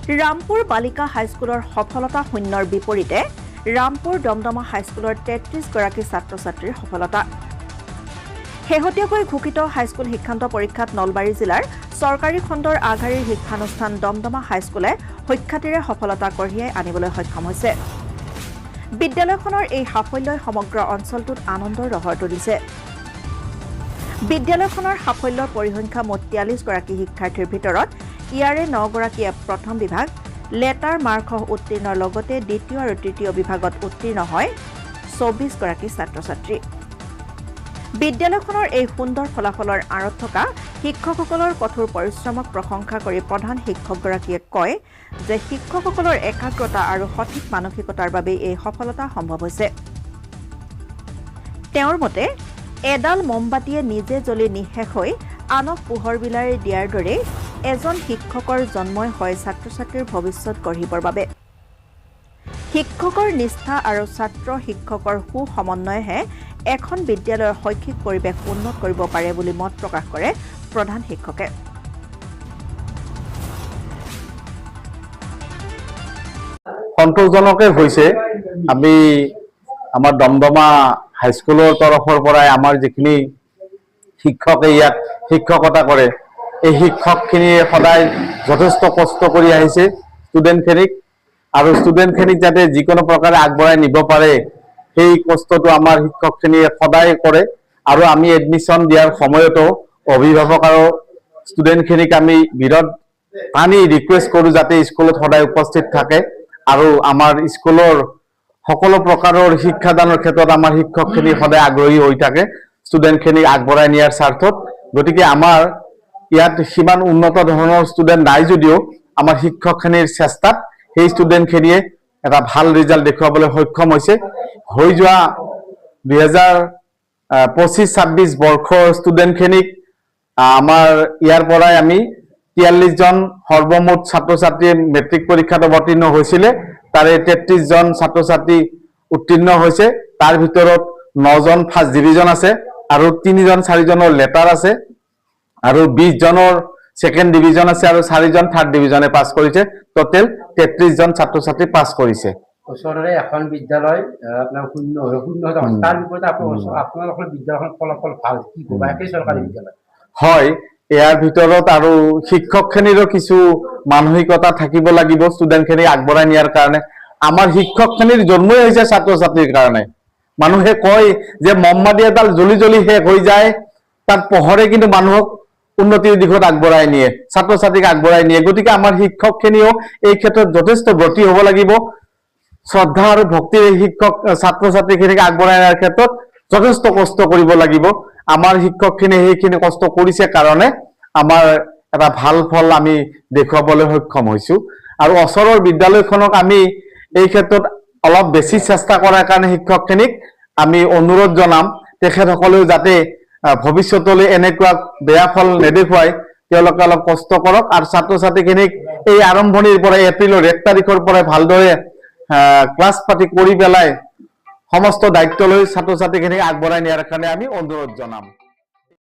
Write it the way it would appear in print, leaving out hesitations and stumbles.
ৰামপুৰ বালিকা হাইস্কুলৰ সফলতা শূন্যৰ বিপৰীতে ৰামপুৰ দমদমা হাইস্কুলৰ ৩৩ গৰাকী ছাত্ৰ-ছাত্ৰীৰ সফলতা। শেহতীয়াকৈ ঘোষিত হাইস্কুল শিক্ষান্ত পৰীক্ষাত নলবাৰী জিলাৰ চৰকাৰী খণ্ডৰ আগশাৰীৰ শিক্ষানুষ্ঠান দমদমা হাইস্কুলে সুখ্যাতিৰে সফলতা কঢ়িয়াই আনিবলৈ সক্ষম হৈছে। বিদ্যালয়খনৰ এই সাফল্যই সমগ্ৰ অঞ্চলটোত আনন্দৰ লহৰ তুলিছে। বিদ্যালয়খনৰ সাফল্যৰ পৰিসংখ্যা মুঠ ৪৩ গৰাকী শিক্ষাৰ্থীৰ ভিতৰত ইয়াৰে ৯ গৰাকীয়ে প্ৰথম বিভাগ লেটাৰ মাৰ্কসহ উত্তীৰ্ণৰ লগতে দ্বিতীয় আৰু তৃতীয় বিভাগত উত্তীৰ্ণ হয় ২৪ গৰাকী ছাত্ৰ-ছাত্ৰী। বিদ্যালয়খনৰ এই সুন্দৰ ফলাফলৰ আঁৰত থকা শিক্ষকসকলৰ কঠোৰ পৰিশ্ৰমক প্ৰশংসা কৰি প্ৰধান শিক্ষকগৰাকীয়ে কয় যে শিক্ষকসকলৰ একাগ্ৰতা আৰু সঠিক মানসিকতাৰ বাবে এই সফলতা সম্ভৱ হৈছে। তেওঁৰ মতে এডাল মমবাতিয়ে নিজে জ্বলি নিঃশেষ হৈ আনক পোহৰ বিলাই দিয়াৰ দৰে এজন শিক্ষকৰ জন্মই হয় ছাত্ৰ-ছাত্ৰীৰ ভৱিষ্যত গঢ়িবৰ বাবে। শিক্ষকৰ নিষ্ঠা আৰু ছাত্ৰ শিক্ষকৰ সুসমন্বয়েহে এখন বিদ্যালয়ৰ শৈক্ষিক পৰিৱেশ উন্নত কৰিব পাৰে বুলি মত প্ৰকাশ কৰে প্ৰধান শিক্ষকে। সন্তোষজনকে হৈছে আমি আমাৰ দমদমা হাইস্কুলৰ তৰফৰ পৰাই আমাৰ যিখিনি শিক্ষকে ইয়াত শিক্ষকতা কৰে এই শিক্ষকখিনিয়ে সদায় যথেষ্ট কষ্ট কৰি আহিছে ষ্টুডেণ্টখিনিক, আৰু ষ্টুডেণ্টখিনিক যাতে যিকোনো প্ৰকাৰে আগবঢ়াই নিব পাৰে সেই কষ্টটো আমাৰ শিক্ষকখিনিয়ে সদায় কৰে। আৰু আমি এডমিশ্যন দিয়াৰ সময়তো অভিভাৱক আৰু ষ্টুডেণ্টখিনিক আমি বিৰত আনি ৰিকুৱেষ্ট কৰোঁ যাতে স্কুলত সদায় উপস্থিত থাকে আৰু আমাৰ স্কুলৰ সকলো প্ৰকাৰৰ শিক্ষাদানৰ ক্ষেত্ৰত আমাৰ শিক্ষকখিনি সদায় আগ্ৰহী হৈ থাকে ষ্টুডেণ্টখিনিক আগবঢ়াই নিয়াৰ স্বাৰ্থত। গতিকে আমাৰ ইয়াত সিমান উন্নত ধৰণৰ ষ্টুডেণ্ট নাই যদিও আমাৰ শিক্ষকখিনিৰ চেষ্টাত সেই ষ্টুডেণ্টখিনিয়ে এটা ভাল ৰিজাল্ট দেখুৱাবলৈ সক্ষম হৈছে। হৈ যোৱা ২০২৫-২৬ বৰ্ষৰ ষ্টুডেণ্টখিনিক আমাৰ ইয়াৰ পৰাই আমি ৪৩ জন সৰ্বমুঠ ছাত্ৰ-ছাত্ৰী মেট্ৰিক পৰীক্ষাত অৱতীৰ্ণ হৈছিলে, তাৰে ৩৩ জন ছাত্ৰ-ছাত্ৰী উত্তীৰ্ণ হৈছে। তাৰ ভিতৰত ৯ জন ফাৰ্ষ্ট ডিভিজন আছে আৰু ৩-৪ জনৰ লেটাৰ আছে আৰু ২০ জনৰ ছেকেণ্ড ডিভিজন আছে আৰু 4 জন থাৰ্ড ডিভিজনে পাছ কৰিছে। টোটেল ৩৩ জন ছাত্ৰ-ছাত্ৰী পাছ কৰিছে। ওচৰৰে এখন বিদ্যালয় আপোনাৰ শূন্য তাৰ বিপৰীতে আপোনালোকৰ বিদ্যালয়খন ফলাফল ভাল, কি ক'বা? একেই চৰকাৰী বিদ্যালয় হয়, ইয়াৰ ভিতৰত আৰু শিক্ষকখিনিৰো কিছু মানসিকতা থাকিব লাগিব ষ্টুডেণ্টখিনিক আগবঢ়াই নিয়াৰ কাৰণে। আমাৰ শিক্ষকখিনিৰ জন্মই হৈছে ছাত্ৰ-ছাত্ৰীৰ কাৰণে। মানুহে কয় যে মমবাতি এডাল জ্বলি জ্বলি শেষ হৈ যায়, তাত পোহৰে কিন্তু মানুহক উন্নতিৰ দিশত আগবঢ়াই নিয়ে, ছাত্ৰ-ছাত্ৰীক আগবঢ়াই নিয়ে। গতিকে আমাৰ শিক্ষকখিনিও এই ক্ষেত্ৰত যথেষ্ট ব্ৰতী হ'ব লাগিব। শ্ৰদ্ধা আৰু ভক্তিৰে শিক্ষক ছাত্ৰ-ছাত্ৰীখিনিক আগবঢ়াই নিয়াৰ ক্ষেত্ৰত যথেষ্ট কষ্ট কৰিব লাগিব। আমাৰ শিক্ষকখিনিয়ে সেইখিনি কষ্ট কৰিছে কাৰণে আমাৰ এটা ভাল ফল আমি দেখুৱাবলৈ সক্ষম হৈছোঁ। আৰু ওচৰৰ বিদ্যালয়খনক আমি এই ক্ষেত্ৰত অলপ বেছি চেষ্টা কৰাৰ কাৰণে শিক্ষকখিনিক আমি অনুৰোধ জনাম তেখেতসকলেও যাতে ভৱিষ্যতলৈ এনেকুৱা বেয়া ফল নেদেখুৱাই তেওঁলোকে অলপ কষ্ট কৰক আৰু ছাত্ৰ-ছাত্ৰীখিনিক এই আৰম্ভণিৰ পৰা এপ্ৰিলৰ ১ তাৰিখৰ পৰাই ভালদৰে ক্লাছ পাতি কৰি পেলাই সমস্ত দায়িত্ব লৈ ছাত্ৰ-ছাত্ৰীখিনিক আগবঢ়াই নিয়াৰ কাৰণে আমি অনুৰোধ জনাম।